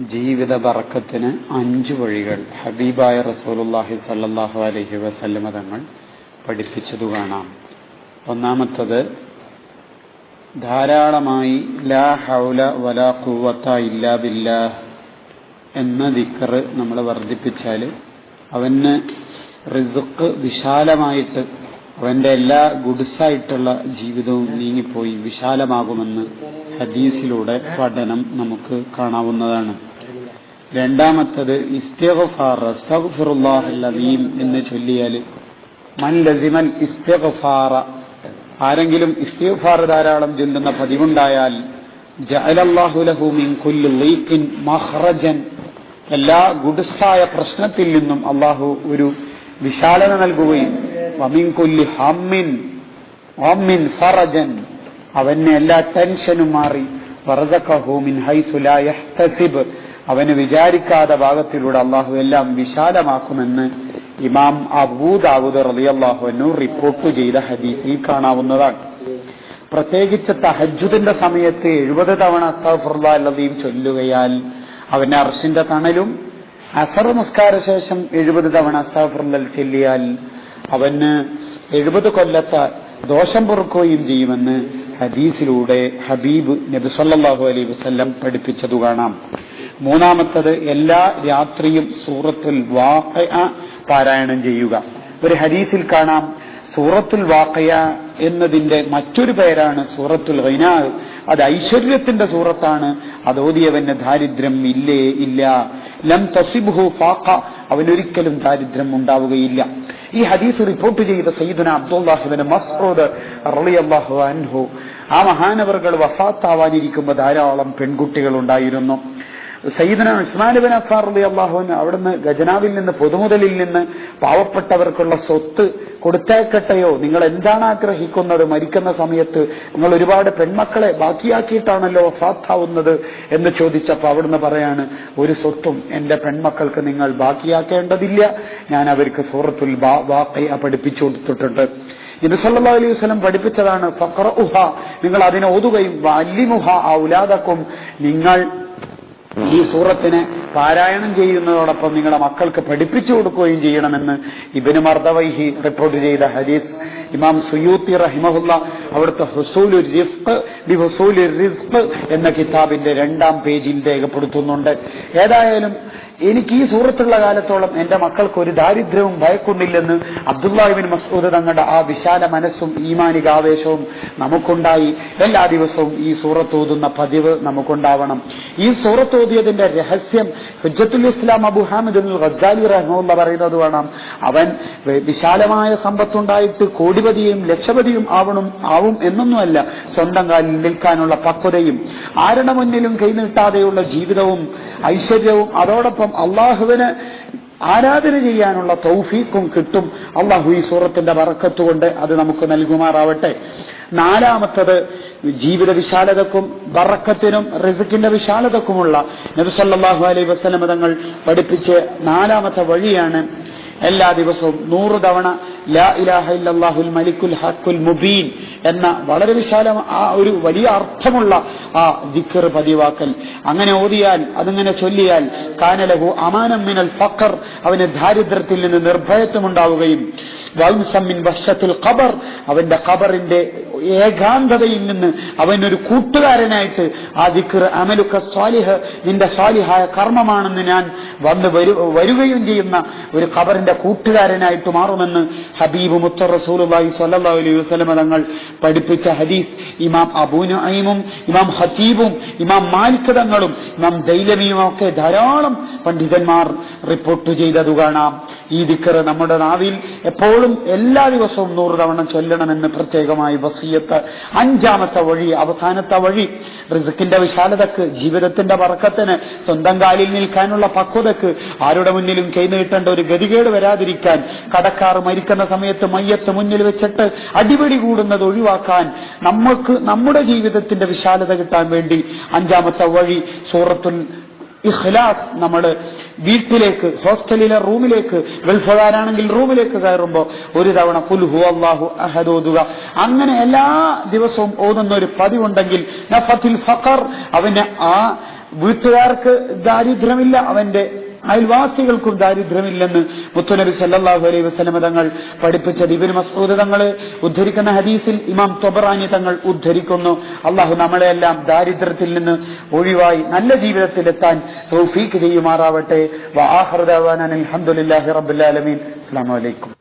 ജീവിത ബറക്കത്തിന് 5 വഴികൾ ഹബീബായ റസൂലുള്ളാഹി സ്വല്ലല്ലാഹു അലൈഹി വസല്ലമ തങ്ങൾ പഠിപ്പിച്ചതു കാണാം. ഒന്നാമത്തത്, ധാരാളമായി ലാ ഹൗല വലാ ഖുവത ഇല്ലാ ബില്ലാഹ് എന്ന ദിക്ർ നമ്മൾ വർദ്ധിപ്പിച്ചാൽ അവന് റിസ്ഖ് വിശാലമായിട്ട് അവന്റെ എല്ലാ ഗുഡ്സായിട്ടുള്ള ജീവിതവും നീങ്ങിപ്പോയി വിശാലമാകുമെന്ന് ഹദീസിലൂടെ പഠനം നമുക്ക് കാണാവുന്നതാണ്. രണ്ടാമത്തത്, ഇസ്തിഗ്ഫാർ, അസ്തഗ്ഫിറുല്ലാഹൽ അദീം എന്ന് ചൊല്ലിയാൽ മൻ ലസിമൽ ഇസ്തിഗ്ഫാറ, ആരെങ്കിലും ഇസ്തിഗ്ഫാർ ധാരാളം ചൊല്ലുന്ന പതിവുണ്ടായാൽ ജഅലല്ലാഹു ലഹു മിൻ കുല്ലി ളീഖിൻ മഖ്റജൻ, എല്ലാ ഗുഡ്സായ പ്രശ്നത്തിൽ നിന്നും അള്ളാഹു ഒരു വിശാലത നൽകുകയും വമിൻ കുല്ലി ഹമ്മിൻ ഫറജൻ, അവന് എല്ലാ ടെൻഷനും മാറി വറസഖഹു മിൻ ഹൈസു ലാ യഹ്തസിബ്, അവന് വിചാരിക്കാത്ത ഭാഗത്തിലൂടെ അള്ളാഹു എല്ലാം വിശാലമാക്കുമെന്ന് ഇമാം അബൂ ദാവൂദ് റളിയല്ലാഹു അൻഹു റിപ്പോർട്ട് ചെയ്ത ഹദീസിൽ കാണാവുന്നതാണ്. പ്രത്യേകിച്ച് തഹജ്ജുദിന്റെ സമയത്ത് 70 തവണ അസ്തഗ്ഫിറുല്ലാഹൽ അദീം ചൊല്ലുകയാൽ അവന്റെ അർശിന്റെ തണലും, അസർ നിസ്കാര ശേഷം 70 തവണ അസ്തഗ്ഫിറുല്ലാഹ് ചൊല്ലിയാൽ അവന് 70 കൊല്ലത്തെ ദോഷം പൊറുക്കുകയും ചെയ്യുമെന്ന് ഹദീസിലൂടെ ഹബീബ് നബി സല്ലല്ലാഹു അലൈഹി വസല്ലം പഠിപ്പിച്ചതു കാണാം. മൂന്നാമത്തത്, എല്ലാ രാത്രിയും സൂറത്തുൽ വാഖിഅ പാരായണം ചെയ്യുക. ഒരു ഹദീസിൽ കാണാം, സൂറത്തുൽ വാഖിഅ എന്നതിന്റെ മറ്റൊരു പേരാണ് സൂറത്തുൽ ഗിനാ, അത് ഐശ്വര്യത്തിന്റെ സൂറത്താണ്. അതോതിയവന് ദാരിദ്ര്യം ഇല്ലേ ഇല്ല, ലം തസിബ്ഹു ഫാഖ, അവനൊരിക്കലും ദാരിദ്ര്യം ഉണ്ടാവുകയില്ല. ഈ ഹദീസ് റിപ്പോർട്ട് ചെയ്ത സയ്യിദുനാ അബ്ദുല്ലാഹ് ഇബ്നു മസ്ഊദ് റളിയല്ലാഹു അൻഹു, ആ മഹാനവറുകൾ വഫാത്താവാനിരിക്കുമ്പോൾ ധാരാളം പെൺകുട്ടികൾ ഉണ്ടായിരുന്നു. സയ്യിദുനാ ഉസ്മാൻ ഇബ്നു അഫ്ഫാൻ റളിയല്ലാഹു അൻഹു അവിടുന്ന് ഖജനാവിൽ നിന്ന്, പൊതുമുതലിൽ നിന്ന് പാവപ്പെട്ടവർക്കുള്ള സ്വത്ത് കൊടുത്തേക്കട്ടെയോ, നിങ്ങൾ എന്താണ് ആഗ്രഹിക്കുന്നത്, മരിക്കുന്ന സമയത്ത് നിങ്ങൾ ഒരുപാട് പെൺമക്കളെ ബാക്കിയാക്കിയിട്ടാണല്ലോ വഫാത്താവുന്നത് എന്ന് ചോദിച്ചപ്പോൾ അവിടുന്ന് പറയാണ്, ഒരു സ്വത്തും എന്റെ പെൺമക്കൾക്ക് നിങ്ങൾ ബാക്കിയാക്കേണ്ടതില്ല, ഞാൻ അവർക്ക് സൂറത്തുൽ വാഖിഅ പഠിപ്പിച്ചു കൊടുത്തിട്ടുണ്ട്. നബി സല്ലല്ലാഹു അലൈഹി വസല്ലം പഠിപ്പിച്ചതാണ്, ഫഖറഉഹ, നിങ്ങൾ അതിനെ ഓതുകയും വഅല്ലിമുഹ ഔലാദക്കും, നിങ്ങൾ ഈ സൂറത്തിനെ പാരായണം ചെയ്യുന്നതോടൊപ്പം നിങ്ങളുടെ മക്കൾക്ക് പഠിപ്പിച്ചു കൊടുക്കുകയും ചെയ്യണമെന്ന് ഇബ്നു മർദവൈഹി റിപ്പോർട്ട് ചെയ്ത ഹദീസ് ഇമാം സുയൂത്തി റഹിമഹുല്ല അവിടുത്തെ ഹുസൂലുർ റിസ്ഖ് എന്ന കിതാബിന്റെ 2-ാം പേജിൽ രേഖപ്പെടുത്തുന്നുണ്ട്. ഏതായാലും എനിക്ക് ഈ സൂറത്തുള്ള കാലത്തോളം എന്റെ മക്കൾക്ക് ഒരു ദാരിദ്ര്യവും ഭയക്കുന്നില്ലെന്ന് അബ്ദുല്ലാഹ് ഇബ്നു മസ്ഊദ് തങ്ങളുടെ ആ വിശാല മനസ്സും ഈമാനിക ആവേശവും നമുക്കുണ്ടായി. എല്ലാ ദിവസവും ഈ സൂറത്ത് ഓതുന്ന പതിവ് നമുക്കുണ്ടാവണം. ഈ സൂറത്ത് ഓതിയതിന്റെ രഹസ്യം ഹുജ്ജത്തുൽ ഇസ്ലാം അബൂ ഹാമിദ് അൽ ഗസ്സാലി റഹിമഹുല്ലാഹ് പറയുന്നത് വേണം. അവൻ വിശാലമായ സമ്പത്തുണ്ടായിട്ട് കോടിപതിയും ലക്ഷപതിയും ആവും എന്നൊന്നുമല്ല, സ്വന്തം കാലിൽ നിൽക്കാനുള്ള പക്വതയും ആരുടെ മുന്നിലും കൈനീട്ടാതെയുള്ള ജീവിതവും ഐശ്വര്യവും, അതോടൊപ്പം അള്ളാഹുവിന് ആരാധന ചെയ്യാനുള്ള തൗഫീഖും കിട്ടും. അള്ളാഹു ഈ സൂറത്തിന്റെ ബറക്കത്ത് കൊണ്ട് അത് നമുക്ക് നൽകുമാറാവട്ടെ. നാലാമത്തത്, ജീവിത വിശാലതക്കും ബറക്കത്തിനും റിസ്ഖിന്റെ വിശാലതക്കുമുള്ള നബി സല്ലല്ലാഹു അലൈഹി വസല്ലം തങ്ങൾ പഠിപ്പിച്ച 4-ാമത്തെ വഴിയാണ് എല്ലാ ദിവസവും 100 തവണ ലാ ഇലാഹ ഇല്ലല്ലാഹുൽ മലിക്കുൽ ഹഖുൽ മുബീൻ എന്ന വളരെ വിശാലം, ആ ഒരു വലിയ അർത്ഥമുള്ള ആ ദിക്ർ പതിവാക്കൽ. അങ്ങനെ ഓതിയാൽ, അതിങ്ങനെ ചൊല്ലിയാൽ കാന ലഹു അമാനം മിനൽ ഫഖർ, അവന് ദാരിദ്ര്യത്തിൽ നിന്ന് നിർഭയത്വമുണ്ടാവുകയും വൻസം മിൻ വശത്തുൽ ഖബർ, അവന്റെ ഖബറിന്റെ ഏകാന്തതയിൽ നിന്ന് അവനൊരു കൂട്ടുകാരനായിട്ട് ആ ദിക്ർ അമലുക സ്വാലിഹ്, നിന്റെ സ്വാലിഹായ കർമ്മമാണെന്ന് ഞാൻ വരികയും ചെയ്യുന്ന ഒരു ഖബറിന്റെ കൂട്ടുകാരനായിട്ട് മാറുമെന്ന് ഹബീബ് മുത്ത റസൂലുള്ളാഹി സ്വല്ലല്ലാഹു അലൈഹി വസല്ലം തങ്ങൾ പഠിപ്പിച്ച ഹദീസ് ഇമാം അബൂ നുഐമും ഇമാം ഖതീബും ഇമാം മാലിക് തങ്ങളും ഇമാം ദൈലമിയും ഒക്കെ ധാരാളം പണ്ഡിതന്മാർ റിപ്പോർട്ട് ചെയ്തതു കാണാം. ഈ ദിക്ർ നമ്മുടെ നാവിൽ എപ്പോഴും എല്ലാ ദിവസവും 100 തവണ ചൊല്ലണമെന്ന് പ്രത്യേകമായി വസിയത്ത്. 5-ാമത്തെ വഴി, അവസാനത്തെ വഴി, റിസ്ഖിന്റെ വിശാലതക്ക്, ജീവിതത്തിന്റെ ബറക്കത്തിന്, സ്വന്തം കാലിൽ നിൽക്കാനുള്ള പക്വതക്ക്, ആരുടെ മുന്നിലും കൈനീട്ടേണ്ട ഒരു ഗതികേട് വരാതിരിക്കാൻ, കടക്കാർ മരിക്കുന്ന സമയത്ത് മയ്യത്ത് മുന്നിൽ വെച്ചിട്ട് അടിപിടി കൂടുന്നത് ഒഴിവാക്കാൻ, നമുക്ക് നമ്മുടെ ജീവിതത്തിന്റെ വിശാലത കിട്ടാൻ വേണ്ടി 5-ാമത്തെ വഴി സൂറത്തുൽ ഇഖ്ലാസ് നമ്മൾ വീട്ടിലേക്ക്, ഹോസ്റ്റലിലെ റൂമിലേക്ക്, ഗൾഫുകാരാണെങ്കിൽ റൂമിലേക്ക് കയറുമ്പോൾ 1 തവണ ഖുൽ ഹുവല്ലാഹു അഹദ് ഓതുക. അങ്ങനെ എല്ലാ ദിവസവും ഓതുന്ന ഒരു പതിവുണ്ടെങ്കിൽ നഫത്തുൽ ഫഖർ, അവന് ആ വീട്ടുകാർക്ക് ദാരിദ്ര്യമില്ല, അവന്റെ അയൽവാസികൾക്കും ദാരിദ്ര്യമില്ലെന്ന് മുത്തുനബി സല്ലല്ലാഹു അലൈഹി വസല്ലം തങ്ങൾ പഠിപ്പിച്ചത് ഇബ്നു മസ്ഊദ് തങ്ങൾ ഉദ്ധരിക്കുന്ന ഹദീസിൽ ഇമാം ത്വബറാനി തങ്ങൾ ഉദ്ധരിക്കുന്നു. അള്ളാഹു നമ്മളെല്ലാം ദാരിദ്ര്യത്തിൽ നിന്ന് ഒഴിവായി നല്ല ജീവിതത്തിലെത്താൻ തൗഫീഖ് ചെയ്യുമാറാവട്ടെ. വആഖിറു ദഅവാനാ അൽഹംദുലില്ലാഹി റബ്ബിൽ ആലമീൻ. അസ്സലാമു അലൈക്കും.